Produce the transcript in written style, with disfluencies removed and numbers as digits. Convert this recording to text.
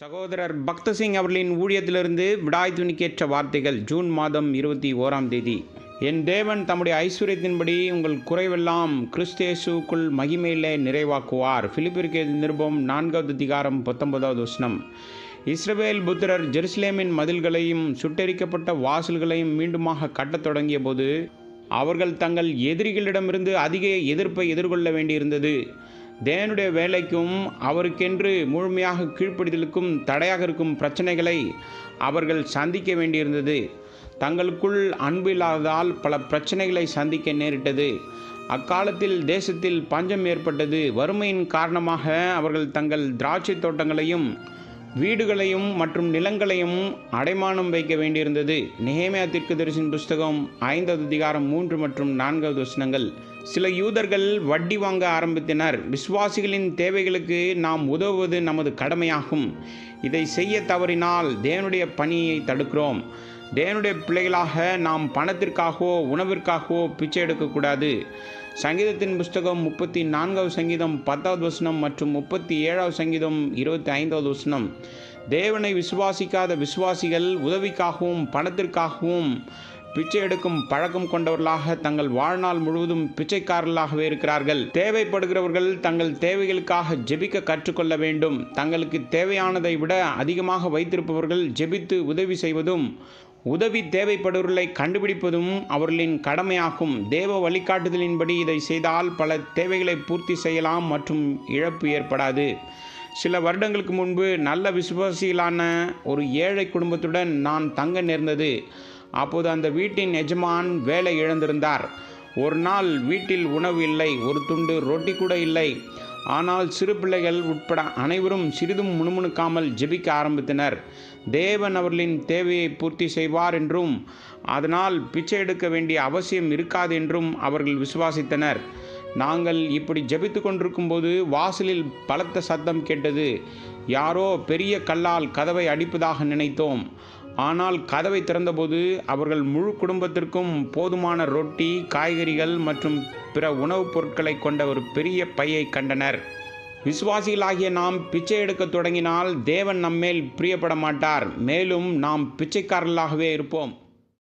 சகோதரர் பக்தசிங் அவர்களின் ஊழியத்திலிருந்து விடாய் துணிக்கேற்ற வார்த்தைகள். ஜூன் மாதம் 21ஆம் தேதி. என் தேவன் தம்முடைய ஐஸ்வர்யத்தின்படி உங்கள் குறைவெல்லாம் கிறிஸ்தேசுக்குள் மகிமையிலே நிறைவாக்குவார். பிலிப்பியருக்கு நிருபம் 4வது அதிகாரம் 19வது வசனம். இஸ்ரவேல் புத்திரர் ஜெருசலேமின் மதில்களையும் சுட்டெரிக்கப்பட்ட வாசல்களையும் மீண்டுமாக கட்டத் தொடங்கிய போது அவர்கள் தங்கள் எதிரிகளிடமிருந்து அதிக எதிர்ப்பை எதிர்கொள்ள வேண்டியிருந்தது. தேவனுடைய வேலைக்கும் அவருக்கென்று முழுமையாக கீழ்ப்படிதலுக்கும் தடையாக இருக்கும் பிரச்சனைகளை அவர்கள் சந்திக்க வேண்டியிருந்தது. தங்களுக்குள் அன்பு இல்லாததால் பல பிரச்சனைகளை சந்திக்க நேரிட்டது. அக்காலத்தில் தேசத்தில் பஞ்சம் ஏற்பட்டது. வறுமையின் காரணமாக அவர்கள் தங்கள் திராட்சை தோட்டங்களையும் வீடுகளையும் மற்றும் நிலங்களையும் அடைமானம் வைக்க வேண்டியிருந்தது. நெகேமியா தீர்க்கதரிசியின் புஸ்தகம் 5வது அதிகாரம் 3 மற்றும் 4வது வசனங்கள். சில யூதர்கள் வட்டி வாங்க ஆரம்பித்தனர். விசுவாசிகளின் தேவைகளுக்கு நாம் உதவுவது நமது கடமையாகும். இதை செய்ய தவறினால் தேவனுடைய பணியை தடுக்கிறோம். தேவனுடைய பிள்ளைகளாக நாம் பணத்திற்காகவோ உணவிற்காகவோ பிச்சை எடுக்கக்கூடாது. சங்கீதத்தின் புஸ்தகம் 34வது சங்கீதம் 10வது வசனம் மற்றும் 37வது சங்கீதம் 25வது வசனம். தேவனை விசுவாசிக்காத விசுவாசிகள் உதவிக்காகவும் பணத்திற்காகவும் பிச்சை எடுக்கும் பழக்கம் கொண்டவர்களாக தங்கள் வாழ்நாள் முழுவதும் பிச்சைக்காரர்களாகவே இருக்கிறார்கள். தேவைப்படுகிறவர்கள் தங்கள் தேவைகளுக்காக ஜெபிக்க கற்றுக்கொள்ள வேண்டும். தங்களுக்கு தேவையானதை விட அதிகமாக வைத்திருப்பவர்கள் ஜெபித்து உதவி செய்வதும் உதவி தேவைப்படுவர்களை கண்டுபிடிப்பதும் அவர்களின் கடமையாகும். தேவ வழிகாட்டுதலின்படி இதை செய்தால் பல தேவைகளை பூர்த்தி செய்யலாம் மற்றும் இழப்பு ஏற்படாது. சில வருடங்களுக்கு முன்பு நல்ல விசுவாசிகளான ஒரு ஏழை குடும்பத்துடன் நான் தங்க நேர்ந்தது. அப்போது அந்த வீட்டின் எஜமான் வேலை இழந்திருந்தார். ஒரு நாள் வீட்டில் உணவு இல்லை, ஒரு துண்டு ரொட்டி கூட இல்லை. ஆனால் சிறு பிள்ளைகள் உட்பட அனைவரும் சிறிதும் முணுமுணுக்காமல் ஜெபிக்க ஆரம்பித்தனர். தேவன் அவர்களின் தேவையை பூர்த்தி செய்வார் என்றும் அதனால் பிச்சை எடுக்க வேண்டிய அவசியம் இருக்காது என்றும் அவர்கள் விசுவாசித்தனர். நாங்கள் இப்படி ஜெபித்து கொண்டிருக்கும்போது வாசலில் பலத்த சத்தம் கேட்டது. யாரோ பெரிய கல்லால் கதவை அடிப்பதாக நினைத்தோம். ஆனால் கதவை திறந்தபோது அவர்கள் முழு குடும்பத்திற்கும் போதுமான ரொட்டி, காய்கறிகள் மற்றும் பிற உணவுப் பொருட்களை கொண்ட ஒரு பெரிய பையை கண்டனர். விசுவாசிகளாகிய நாம் பிச்சை எடுக்க தொடங்கினால் தேவன் நம்மேல் பிரியப்பட மாட்டார். மேலும் நாம் பிச்சைக்காரர்களாகவே இருப்போம்.